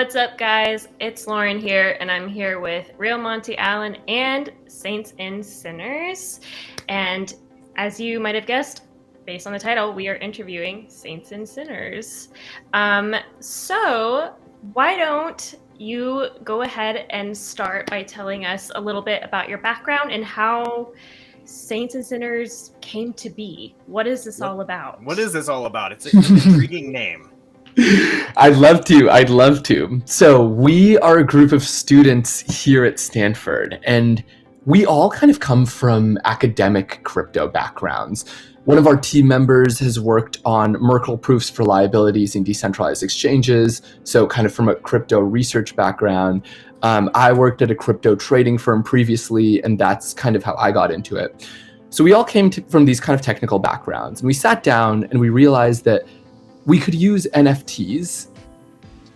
What's up, guys? It's Lauren here, and I'm here with Real Monty Allen and Saints and Sinners. And as you might have guessed, based on the title, we are interviewing Saints and Sinners. So why don't you go ahead and start by telling us a little bit about your background and how Saints and Sinners came to be. What is this all about? What is this all about? It's an intriguing name. I'd love to. So we are a group of students here at Stanford, and we all kind of come from academic crypto backgrounds. One of our team members has worked on Merkle proofs for liabilities in decentralized exchanges, so kind of from a crypto research background. I worked at a crypto trading firm previously, and that's kind of how I got into it. So we all came from these kind of technical backgrounds, and we sat down and we realized that we could use NFTs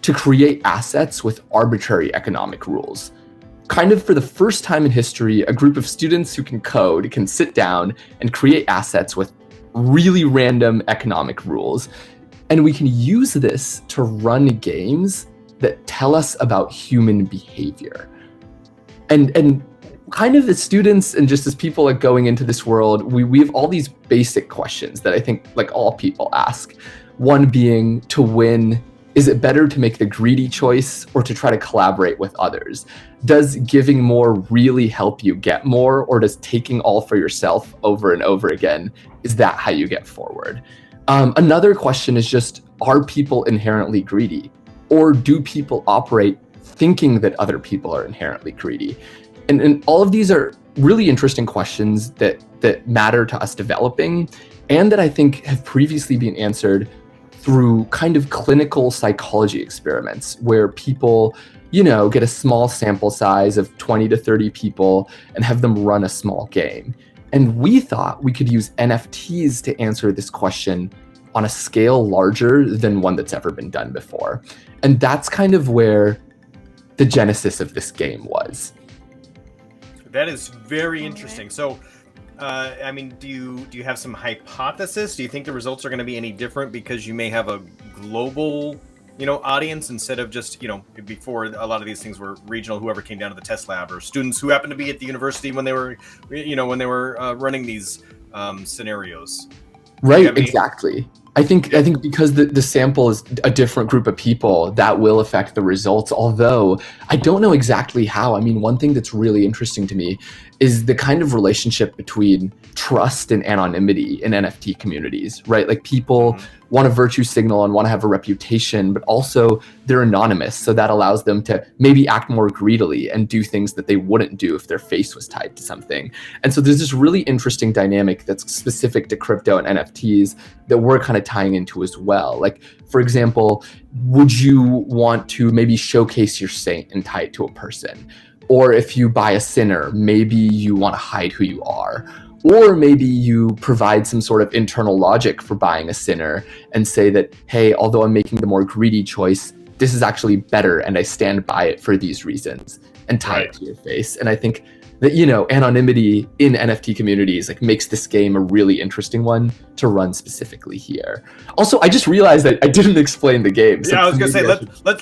to create assets with arbitrary economic rules. Kind of for the first time in history, a group of students who can code can sit down and create assets with really random economic rules. And we can use this to run games that tell us about human behavior. And kind of as students and just as people like going into this world, we have all these basic questions that I think like all people ask. One being, to win, is it better to make the greedy choice or to try to collaborate with others? Does giving more really help you get more, or does taking all for yourself over and over again, is that how you get forward? Another question is just, are people inherently greedy? Or do people operate thinking that other people are inherently greedy? And all of these are really interesting questions that matter to us developing, and that I think have previously been answered through kind of clinical psychology experiments where people, get a small sample size of 20 to 30 people and have them run a small game. And we thought we could use NFTs to answer this question on a scale larger than one that's ever been done before. And that's kind of where the genesis of this game was. That is very interesting. So, do you have some hypothesis? Do you think the results are going to be any different because you may have a global, audience instead of just, before a lot of these things were regional, whoever came down to the test lab, or students who happened to be at the university when they were, running these scenarios? Right, exactly. I think because the sample is a different group of people, that will affect the results, although I don't know exactly how. I mean, one thing that's really interesting to me is the kind of relationship between trust and anonymity in NFT communities, right? Like people want a virtue signal and want to have a reputation, but also they're anonymous. So that allows them to maybe act more greedily and do things that they wouldn't do if their face was tied to something. And so there's this really interesting dynamic that's specific to crypto and NFTs that we're kind of tying into as well. Like, for example, would you want to maybe showcase your saint and tie it to a person? Or if you buy a sinner, maybe you want to hide who you are. Or maybe you provide some sort of internal logic for buying a sinner and say that, hey, although I'm making the more greedy choice, this is actually better and I stand by it for these reasons, and tie it to your face. And I think that, anonymity in NFT communities makes this game a really interesting one to run specifically here. Also, I just realized that I didn't explain the game. So I was gonna say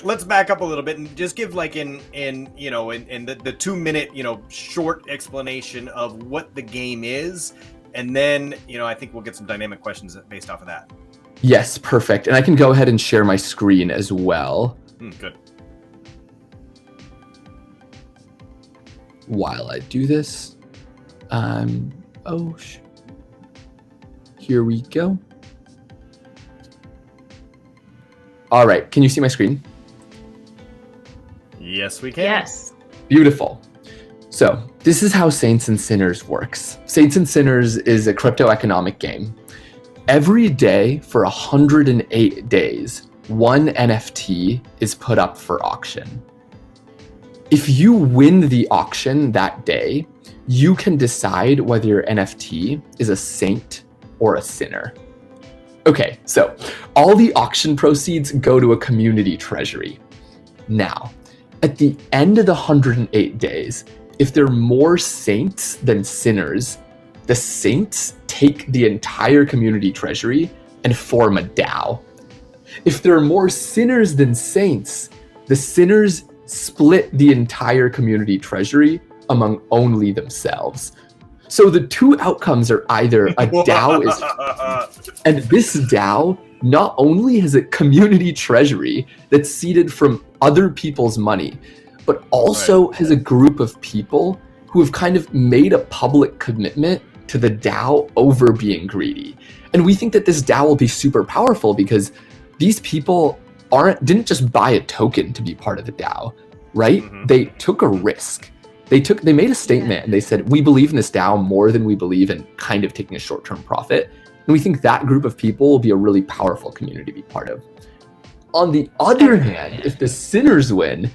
let's back up a little bit and just give in the 2-minute short explanation of what the game is, and then I think we'll get some dynamic questions based off of that. Yes, perfect. And I can go ahead and share my screen as well. Good. While I do this, here we go. All right, can you see my screen? Yes, we can. Yes. Beautiful. So this is how Saints and Sinners works. Saints and Sinners is a crypto economic game. Every day for 108 days, one NFT is put up for auction. If you win the auction that day, you can decide whether your NFT is a saint or a sinner. Okay, so all the auction proceeds go to a community treasury. Now, at the end of the 108 days, if there are more saints than sinners, the saints take the entire community treasury and form a DAO. If there are more sinners than saints, the sinners split the entire community treasury among only themselves. So the two outcomes are either a DAO is, and this DAO not only has a community treasury that's seeded from other people's money, but also has a group of people who have kind of made a public commitment to the DAO over being greedy. And we think that this DAO will be super powerful because these people didn't just buy a token to be part of the DAO, right? Mm-hmm. They took a risk. They made a statement and they said, we believe in this DAO more than we believe in kind of taking a short-term profit. And we think that group of people will be a really powerful community to be part of. On the other hand, if the sinners win,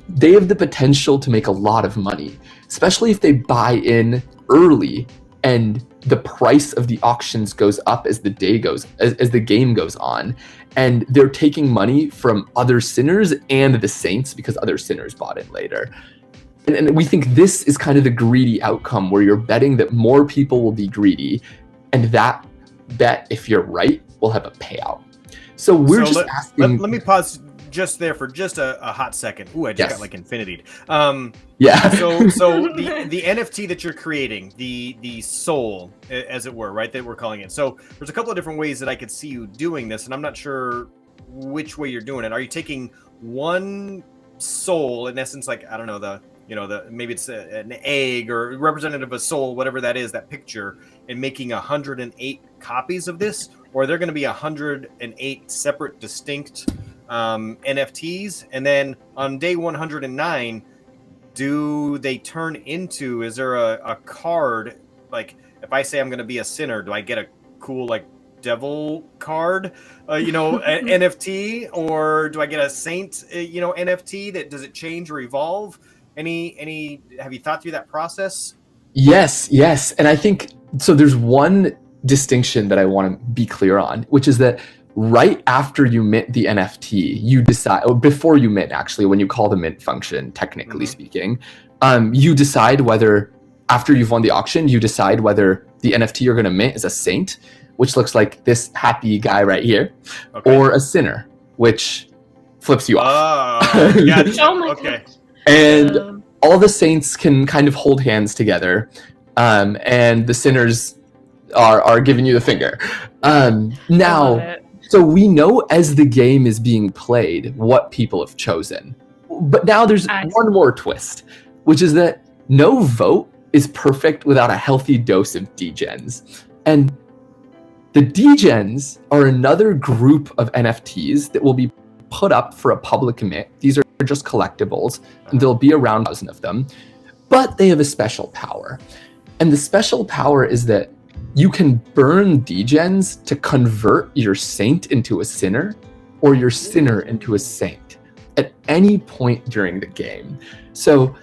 they have the potential to make a lot of money, especially if they buy in early and the price of the auctions goes up as the game goes on. And they're taking money from other sinners and the saints because other sinners bought in later. And we think this is kind of the greedy outcome where you're betting that more people will be greedy, and that bet, if you're right, will have a payout. So we're asking. Let me pause just there for just a hot second. Ooh, I just got like infinity'd. Yeah. So the NFT that you're creating, the soul, as it were, right? That we're calling it. So there's a couple of different ways that I could see you doing this, and I'm not sure which way you're doing it. Are you taking one soul, in essence, like, I don't know, maybe it's an egg or representative of a soul, whatever that is, that picture, and making 108 copies of this? Or are there going to be 108 separate, distinct NFTs? And then on day 109, do they turn into, is there a card? Like, if I say I'm going to be a sinner, do I get a cool, like, devil card, an NFT? Or do I get a saint, NFT? That does it change or evolve? Any have you thought through that process? Yes. And I think, so there's one distinction that I want to be clear on, which is that right after you mint the NFT, you decide, or before you mint, actually, when you call the mint function, technically speaking, you decide whether, after you've won the auction, you decide whether the NFT you're going to mint is a saint, which looks like this happy guy right here, or a sinner, which flips you off. Gotcha. Oh my God. And all the saints can kind of hold hands together, and the sinners are giving you the finger. Now, so we know as the game is being played what people have chosen. But now there's one more twist, which is that no vote is perfect without a healthy dose of degens. And the degens are another group of NFTs that will be put up for a public mint. These are just collectibles, and there'll be around 1,000 of them, but they have a special power. And the special power is that you can burn degens to convert your saint into a sinner or your sinner into a saint at any point during the game. So,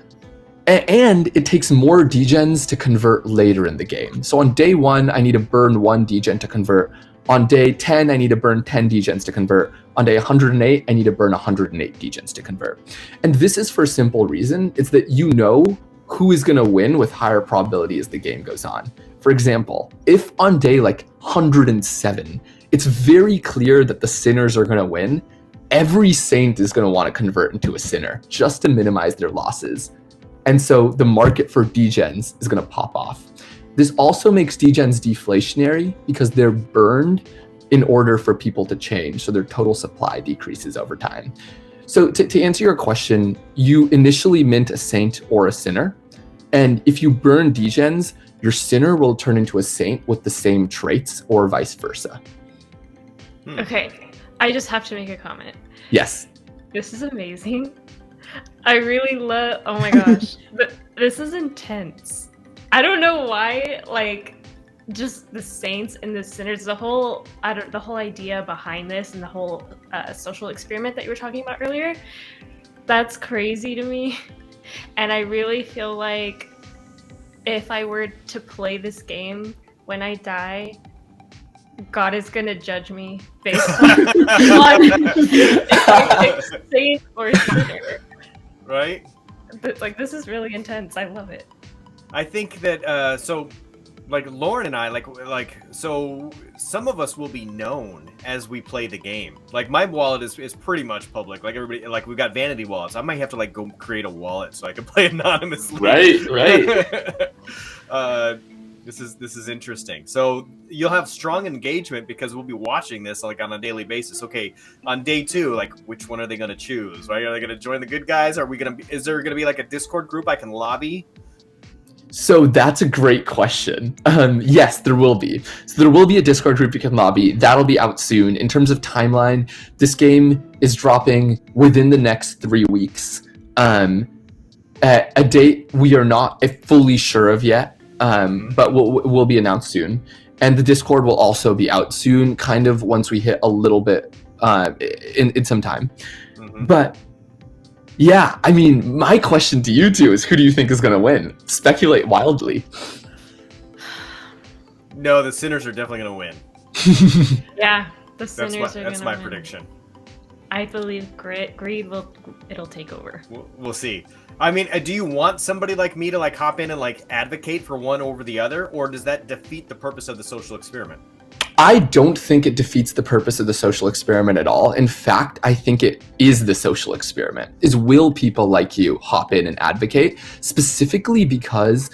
and it takes more degens to convert later in the game. So on day 1, I need to burn 1 degen to convert. On day 10, I need to burn 10 degens to convert. On day 108, I need to burn 108 degens to convert. And this is for a simple reason. It's that you know who is going to win with higher probability as the game goes on. For example, if on day like 107, it's very clear that the sinners are going to win, every saint is going to want to convert into a sinner just to minimize their losses. And so the market for degens is going to pop off. This also makes degens deflationary because they're burned in order for people to change, so their total supply decreases over time. So to answer your question, you initially mint a saint or a sinner, and if you burn degens, your sinner will turn into a saint with the same traits or vice versa. Okay, I just have to make a comment. Yes. This is amazing. I really love, oh my gosh, this is intense. I don't know why, like, just the saints and the sinners, the whole idea behind this and the whole social experiment that you were talking about earlier, that's crazy to me. And I really feel like if I were to play this game when I die, God is gonna judge me based on saint or sinner. Right? But, like, this is really intense. I love it. I think that so like Lauren and I, like so some of us will be known as we play the game. Like my wallet is pretty much public. Like everybody, like we've got vanity wallets. I might have to like go create a wallet so I can play anonymously. Right. This is interesting. So you'll have strong engagement because we'll be watching this like on a daily basis. Okay, on day 2, like which one are they going to choose? Right? Are they going to join the good guys? Are we going to? Is there going to be like a Discord group I can lobby? So that's a great question. Yes, there will be. So there will be a Discord group you can lobby. That'll be out soon. In terms of timeline, this game is dropping within the next 3 weeks. At a date we are not fully sure of yet, but will be announced soon. And the Discord will also be out soon, kind of once we hit a little bit in some time. Mm-hmm. But yeah, I mean, my question to you two is, who do you think is going to win? Speculate wildly. No, the Sinners are definitely going to win. Yeah, the Sinners are going to win. That's my prediction. I believe greed it'll take over. We'll see. I mean, do you want somebody like me to like hop in and like advocate for one over the other, or does that defeat the purpose of the social experiment? I don't think it defeats the purpose of the social experiment at all. In fact, I think it is the social experiment. Will people like you hop in and advocate? Specifically because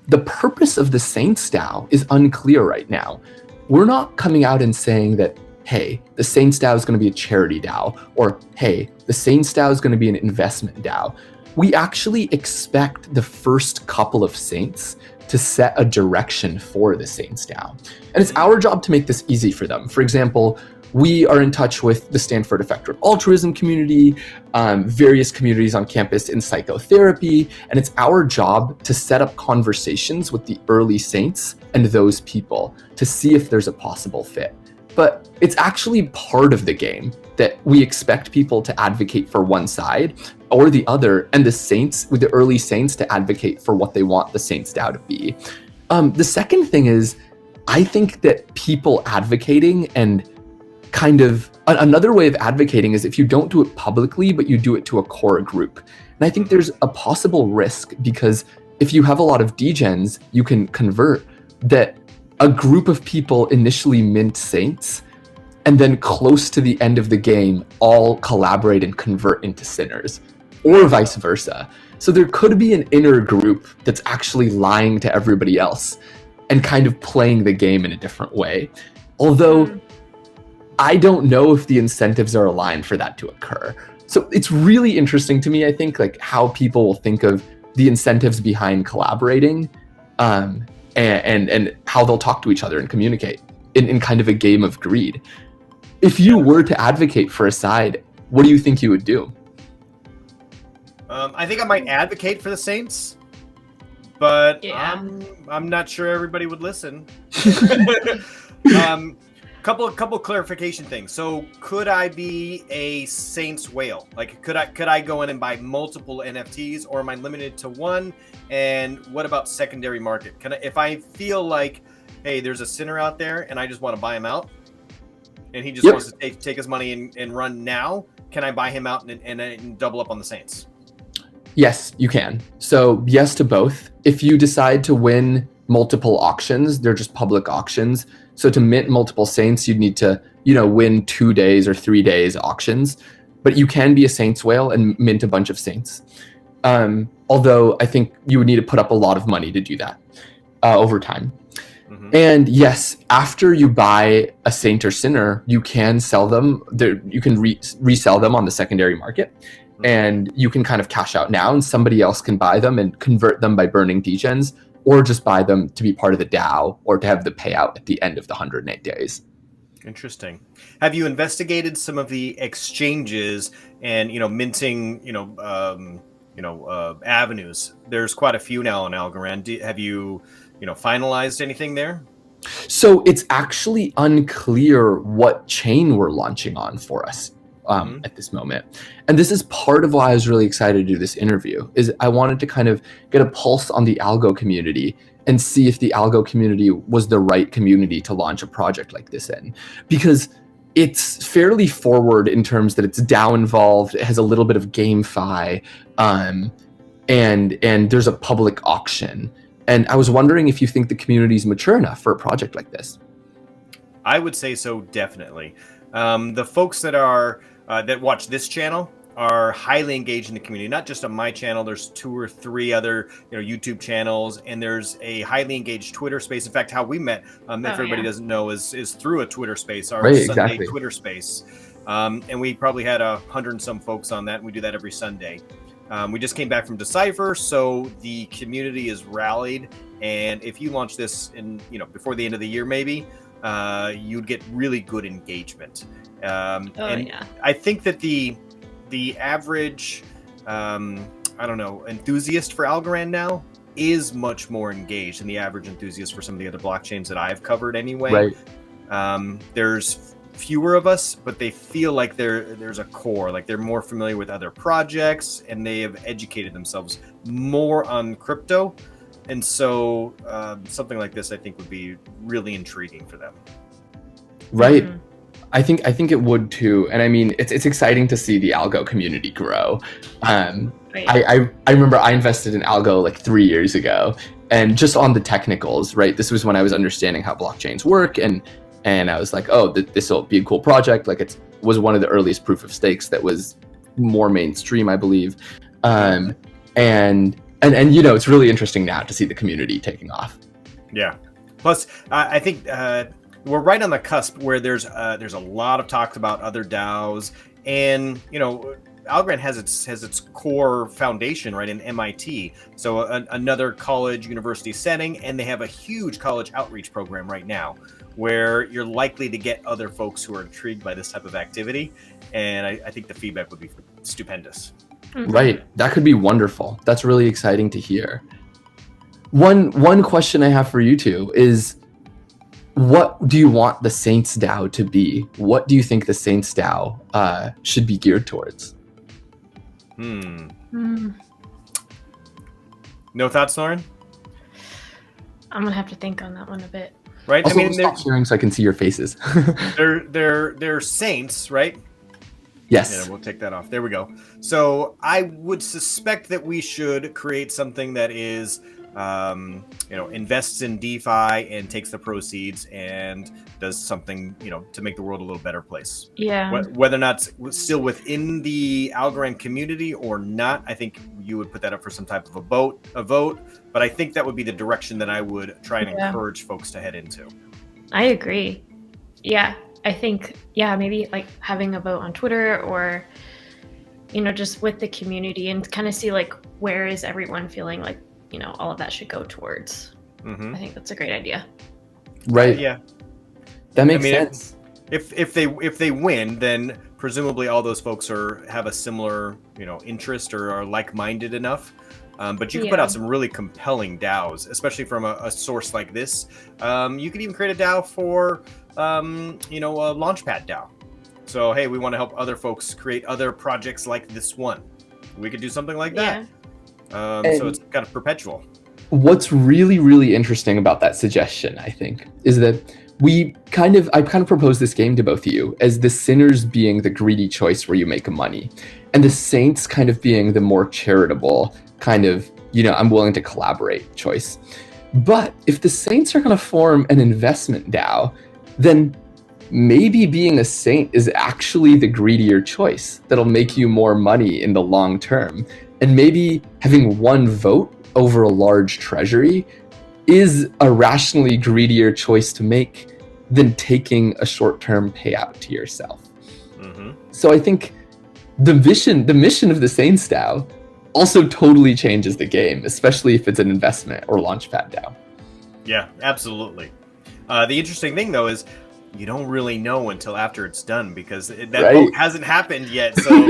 the purpose of the Saints DAO is unclear right now. We're not coming out and saying that, hey, the Saints DAO is going to be a charity DAO, or hey, the Saints DAO is going to be an investment DAO. We actually expect the first couple of Saints to set a direction for the Saints DAO. And it's our job to make this easy for them. For example, we are in touch with the Stanford Effective Altruism community, various communities on campus in psychotherapy, and it's our job to set up conversations with the early Saints and those people to see if there's a possible fit. But it's actually part of the game that we expect people to advocate for one side or the other, and the Saints, with the early Saints, to advocate for what they want the Saints DAO to be. The second thing is, I think that people advocating and kind of another way of advocating is if you don't do it publicly, but you do it to a core group. And I think there's a possible risk, because if you have a lot of degens you can convert, that a group of people initially mint Saints, and then close to the end of the game, all collaborate and convert into Sinners, or vice versa. So there could be an inner group that's actually lying to everybody else and kind of playing the game in a different way. Although I don't know if the incentives are aligned for that to occur. So it's really interesting to me, I think, like how people will think of the incentives behind collaborating, and how they'll talk to each other and communicate in kind of a game of greed. If you were to advocate for a side, what do you think you would do? I think I might advocate for the Saints, but yeah. I'm not sure everybody would listen. Couple clarification things. So could I be a Saints whale? Like could I go in and buy multiple NFTs, or am I limited to one? And what about secondary market? Can I, if I feel like, hey, there's a sinner out there and I just want to buy him out, and he just wants to take his money and run now, can I buy him out and double up on the Saints? Yes, you can. So yes to both. If you decide to win multiple auctions, they're just public auctions. So to mint multiple Saints, you'd need to, win 2 days or 3 days auctions. But you can be a Saints whale and mint a bunch of Saints. Although I think you would need to put up a lot of money to do that over time. Mm-hmm. And yes, after you buy a Saint or Sinner, you can sell them. You can resell them on the secondary market. Mm-hmm. And you can kind of cash out now, and somebody else can buy them and convert them by burning degens, or just buy them to be part of the DAO, or to have the payout at the end of the 108 days. Interesting. Have you investigated some of the exchanges and minting avenues? There's quite a few now on Algorand. Have you finalized anything there? So it's actually unclear what chain we're launching on for us at this moment. And this is part of why I was really excited to do this interview, is I wanted to kind of get a pulse on the ALGO community and see if the ALGO community was the right community to launch a project like this in. Because it's fairly forward in terms that it's DAO involved, it has a little bit of GameFi, and there's a public auction. And I was wondering if you think the community is mature enough for a project like this. I would say so, definitely. The folks that are that watch this channel are highly engaged in the community. Not just on my channel. There's 2 or 3 other YouTube channels, and there's a highly engaged Twitter space. In fact, how we met, if everybody doesn't know, is through a Twitter space, our Sunday exactly. Twitter space, and we probably had 100 and some folks on that. And we do that every Sunday. We just came back from Decipher, so the community is rallied. And if you launch this in before the end of the year, maybe you'd get really good engagement. I think that the average, enthusiast for Algorand now is much more engaged than the average enthusiast for some of the other blockchains that I've covered anyway. Right. There's fewer of us, but they feel like there's a core, like they're more familiar with other projects and they have educated themselves more on crypto. And so something like this, I think, would be really intriguing for them. Right. Mm-hmm. I think it would too. And I mean, it's exciting to see the ALGO community grow. I remember I invested in ALGO like 3 years ago, and just on the technicals, right? This was when I was understanding how blockchains work, and I was like, oh, this will be a cool project. Like it was one of the earliest proof of stakes that was more mainstream, I believe. And it's really interesting now to see the community taking off. Yeah. Plus, I think we're right on the cusp where there's a lot of talk about other DAOs, and Algorand has its core foundation right in MIT, so another college university setting, and they have a huge college outreach program right now where you're likely to get other folks who are intrigued by this type of activity, and I think the feedback would be stupendous. Mm-hmm. Right, that could be wonderful. That's really exciting to hear. One question I have for you two is, what do you want the Saints DAO to be? What do you think the Saints DAO should be geared towards? No thoughts, Lauren? I'm gonna have to think on that one a bit. Right? Also, stop sharing so I can see your faces. they're saints, right? Yes. Yeah, we'll take that off. There we go. So I would suspect that we should create something that is invests in DeFi and takes the proceeds and does something, to make the world a little better place. Yeah. Whether or not it's still within the Algorand community or not, I think you would put that up for some type of a vote. But I think that would be the direction that I would try and encourage folks to head into. I agree. Yeah. I think, maybe like having a vote on Twitter or, just with the community and kind of see like, where is everyone feeling like, all of that should go towards. Mm-hmm. I think that's a great idea. Right. Yeah. That makes sense. If they win, then presumably all those folks have a similar, interest or are like-minded enough. But you can put out some really compelling DAOs, especially from a source like this. You could even create a DAO for, a Launchpad DAO. So, hey, we want to help other folks create other projects like this one. We could do something like that. So it's kind of perpetual. What's really, really interesting about that suggestion, I think, is that I kind of proposed this game to both of you as the sinners being the greedy choice where you make money, and the saints kind of being the more charitable kind of, I'm willing to collaborate choice. But if the saints are going to form an investment DAO, then maybe being a saint is actually the greedier choice that'll make you more money in the long term. And maybe having one vote over a large treasury is a rationally greedier choice to make than taking a short-term payout to yourself. Mm-hmm. So I think the mission of the Saints DAO also totally changes the game, especially if it's an investment or launchpad DAO. Yeah, absolutely. The interesting thing, though, is you don't really know until after it's done, because that vote hasn't happened yet. So,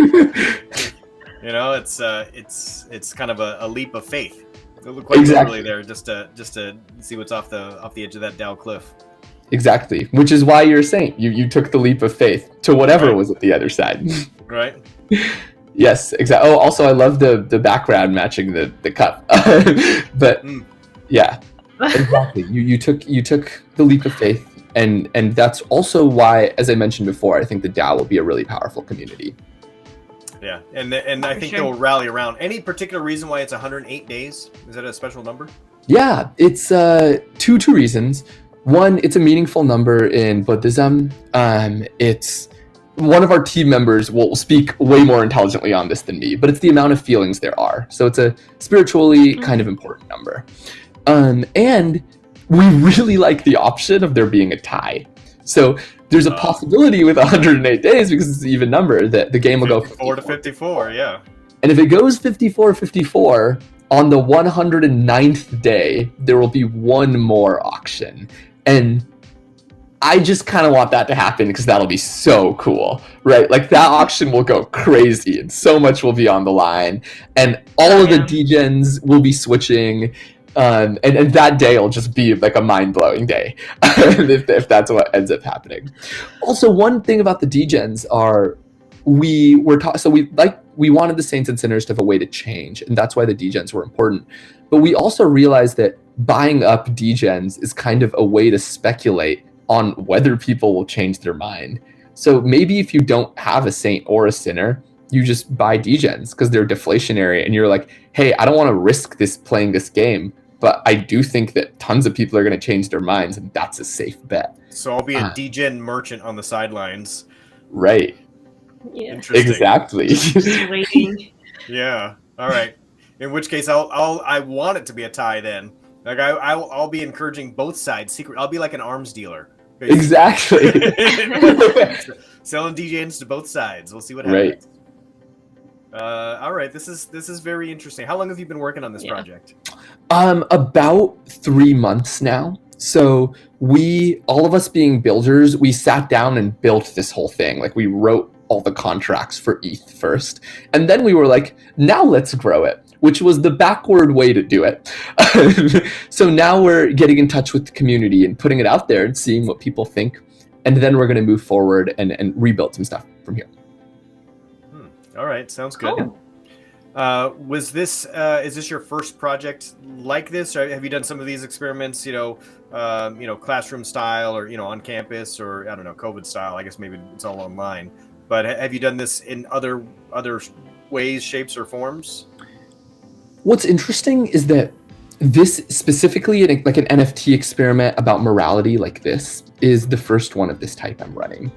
it's kind of a leap of faith. It looked quite literally there, just to see what's off the edge of that DAO cliff. Exactly, which is why you're a saint. You took the leap of faith to whatever was at the other side. Right. Yes, exactly. Oh, also, I love the background matching the cup. But yeah, exactly. You took the leap of faith, and that's also why, as I mentioned before, I think the DAO will be a really powerful community. Yeah, and I think they'll rally around. Any particular reason why it's 108 days? Is that a special number? Yeah, it's two reasons. One, it's a meaningful number in Buddhism. It's one of our team members will speak way more intelligently on this than me, but it's the amount of feelings there are. So it's a spiritually kind of important number. And we really like the option of there being a tie. So there's a possibility with 108 days, because it's an even number, that the game will go 54 to 54, yeah. And if it goes 54-54, on the 109th day, there will be one more auction. And I just kind of want that to happen because that'll be so cool, right? Like that auction will go crazy and so much will be on the line. And all of the degens will be switching. And that day will just be like a mind-blowing day if that's what ends up happening. Also, one thing about the degens are we wanted the Saints and Sinners to have a way to change, and that's why the degens were important. But we also realized that buying up degens is kind of a way to speculate on whether people will change their mind. So maybe if you don't have a saint or a sinner, you just buy degens because they're deflationary, and you're like, hey, I don't want to risk this playing this game, but I do think that tons of people are going to change their minds, and that's a safe bet. So I'll be a degen merchant on the sidelines. Right. Yeah. Interesting. Exactly. Just waiting. Yeah. All right. In which case, I want it to be a tie then. Like I'll be encouraging both sides. I'll be like an arms dealer. Basically. Exactly. Selling degens to both sides. We'll see what happens. Right. All right. This is very interesting. How long have you been working on this project? About 3 months now. So all of us being builders, we sat down and built this whole thing. Like we wrote all the contracts for ETH first. And then we were like, now let's grow it, which was the backward way to do it. So now we're getting in touch with the community and putting it out there and seeing what people think. And then we're going to move forward and rebuild some stuff from here. All right. Sounds good. Cool. Is this your first project like this, or have you done some of these experiments, classroom style, or, on campus, or I don't know, COVID style? I guess maybe it's all online, but have you done this in other ways, shapes, or forms? What's interesting is that this specifically, like an NFT experiment about morality like this, is the first one of this type I'm running.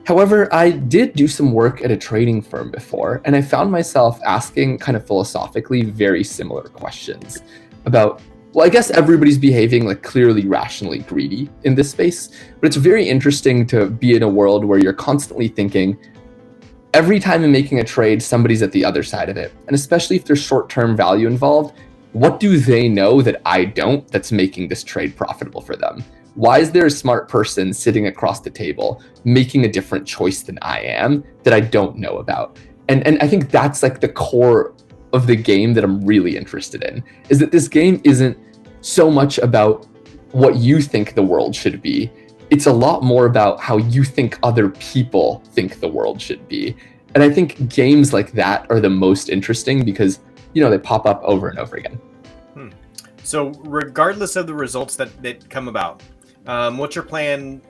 However, I did do some work at a trading firm before, and I found myself asking kind of philosophically very similar questions about, well, I guess everybody's behaving like clearly rationally greedy in this space, but it's very interesting to be in a world where you're constantly thinking, every time I'm making a trade, somebody's at the other side of it. And especially if there's short-term value involved, what do they know that I don't that's making this trade profitable for them? Why is there a smart person sitting across the table making a different choice than I am that I don't know about? And I think that's like the core of the game that I'm really interested in, is that this game isn't so much about what you think the world should be. It's a lot more about how you think other people think the world should be. And I think games like that are the most interesting because, they pop up over and over again. So regardless of the results that come about, what's your plan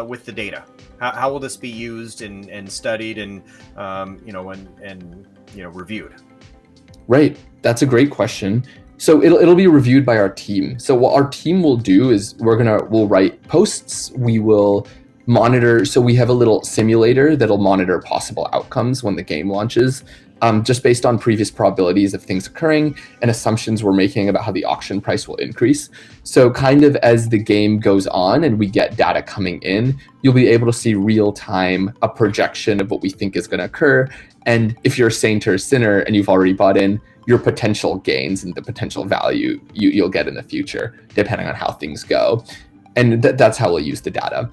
with the data? How will this be used and studied and reviewed? Right, that's a great question. So it'll be reviewed by our team. So what our team will do is we'll write posts. We will monitor. So we have a little simulator that'll monitor possible outcomes when the game launches. Just based on previous probabilities of things occurring and assumptions we're making about how the auction price will increase. So kind of as the game goes on and we get data coming in, you'll be able to see real time a projection of what we think is going to occur. And if you're a saint or a sinner and you've already bought in, your potential gains and the potential value you'll get in the future, depending on how things go. And that's how we'll use the data.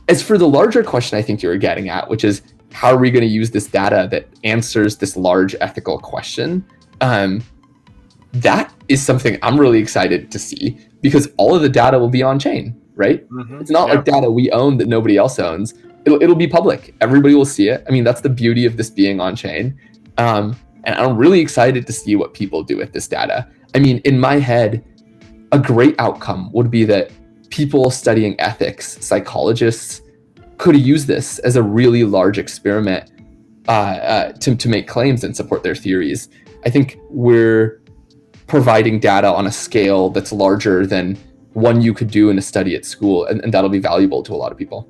As for the larger question I think you were getting at, which is, how are we going to use this data that answers this large ethical question? That is something I'm really excited to see, because all of the data will be on chain, right? Mm-hmm. It's not like data we own that nobody else owns. It'll be public. Everybody will see it. I mean, that's the beauty of this being on chain. And I'm really excited to see what people do with this data. I mean, in my head, a great outcome would be that people studying ethics, psychologists, could use this as a really large experiment to make claims and support their theories. I think we're providing data on a scale that's larger than one you could do in a study at school, and that'll be valuable to a lot of people.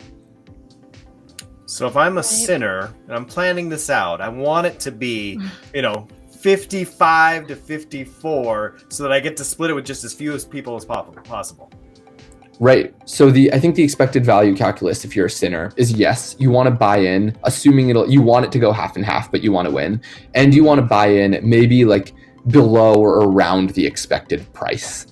So if I'm a sinner and I'm planning this out, I want it to be, 55 to 54 so that I get to split it with just as few as people as possible. Right. So I think the expected value calculus, if you're a sinner, is yes, you want to buy in, assuming you want it to go half and half, but you want to win. And you want to buy in maybe like below or around the expected price,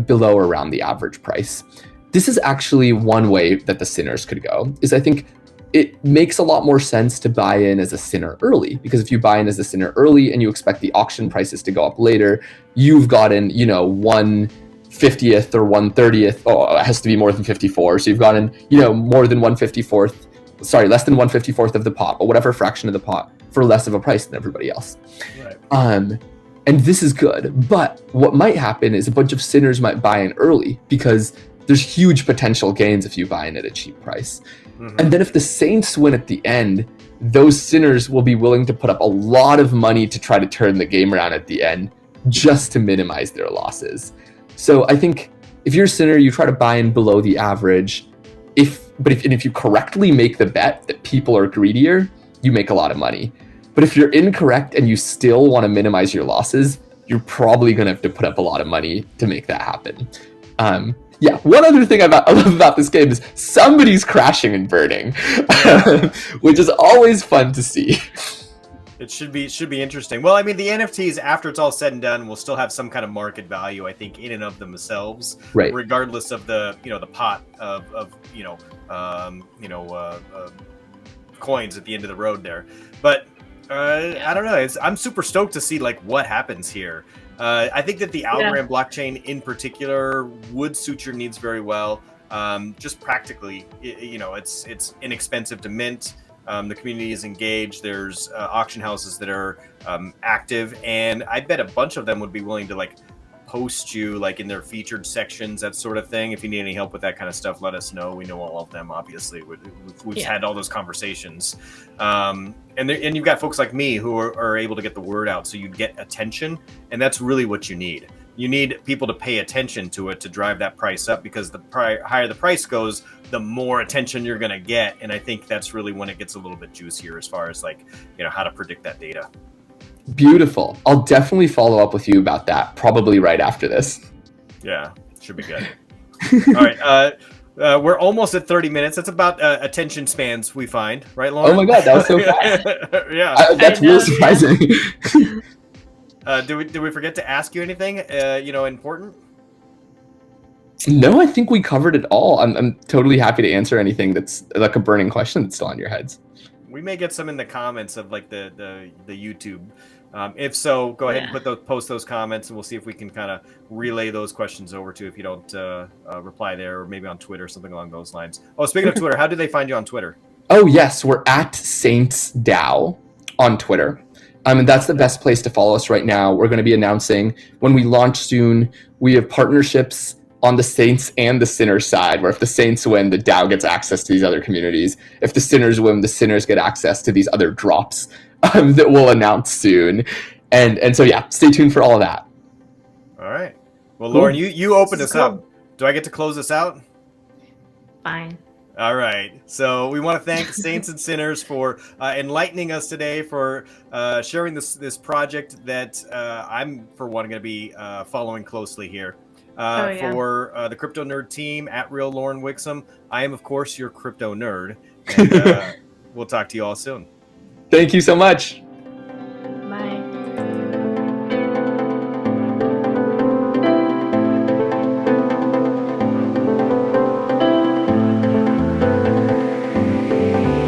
below or around the average price. This is actually one way that the sinners could go, is I think it makes a lot more sense to buy in as a sinner early, because if you buy in as a sinner early and you expect the auction prices to go up later, you've gotten, 1/50th or 1/30th. Oh, it has to be more than 54. So you've gotten, more than 1/54th, less than 1/54th of the pot, or whatever fraction of the pot for less of a price than everybody else. Right. And this is good. But what might happen is a bunch of sinners might buy in early because there's huge potential gains if you buy in at a cheap price. Mm-hmm. And then if the Saints win at the end, those sinners will be willing to put up a lot of money to try to turn the game around at the end, just to minimize their losses. So I think if you're a sinner, you try to buy in below the average. If you correctly make the bet that people are greedier, you make a lot of money. But if you're incorrect and you still want to minimize your losses, you're probably going to have to put up a lot of money to make that happen. One other thing I love about this game is somebody's crashing and burning, which is always fun to see. It should be interesting. Well, I mean, the NFTs, after it's all said and done, will still have some kind of market value, I think, in and of themselves, right? Regardless of the the pot of coins at the end of the road there. But I don't know. I'm super stoked to see like what happens here. I think that the Algorand blockchain in particular would suit your needs very well. Just practically, it's inexpensive to mint. The community is engaged. There's auction houses that are active, and I bet a bunch of them would be willing to like post you like in their featured sections, that sort of thing. If you need any help with that kind of stuff, let us know. We know all of them, obviously. We've had all those conversations. And you've got folks like me who are able to get the word out, so you get attention, and that's really what you need. You need people to pay attention to it to drive that price up, because the higher the price goes, the more attention you're going to get. And I think that's really when it gets a little bit juicier as far as like, how to predict that data. Beautiful. I'll definitely follow up with you about that, probably right after this. Yeah, should be good. All right. We're almost at 30 minutes. That's about attention spans we find, right, Lauren? Oh my God, that was so fast. Yeah. That's really surprising. Did we forget to ask you anything, important? No, I think we covered it all. I'm totally happy to answer anything that's like a burning question that's still on your heads. We may get some in the comments of like the YouTube. If so, go ahead and post those comments, and we'll see if we can kind of relay those questions over to, if you don't reply there, or maybe on Twitter, something along those lines. Oh, speaking of Twitter, how do they find you on Twitter? Oh yes, we're at SaintsDAO on Twitter. And that's the best place to follow us right now. We're going to be announcing when we launch soon. We have partnerships on the Saints and the Sinners side, where if the Saints win, the DAO gets access to these other communities. If the Sinners win, the Sinners get access to these other drops that we'll announce soon. And so, stay tuned for all of that. All right. Well, Lauren, you opened us up. Do I get to close us out? Fine. All right. So we want to thank Saints and Sinners for enlightening us today, for sharing this project that I'm, for one, going to be following closely here. For the KryptoNurd team, at Real Lauren Wixom, I am, of course, your KryptoNurd. And we'll talk to you all soon. Thank you so much.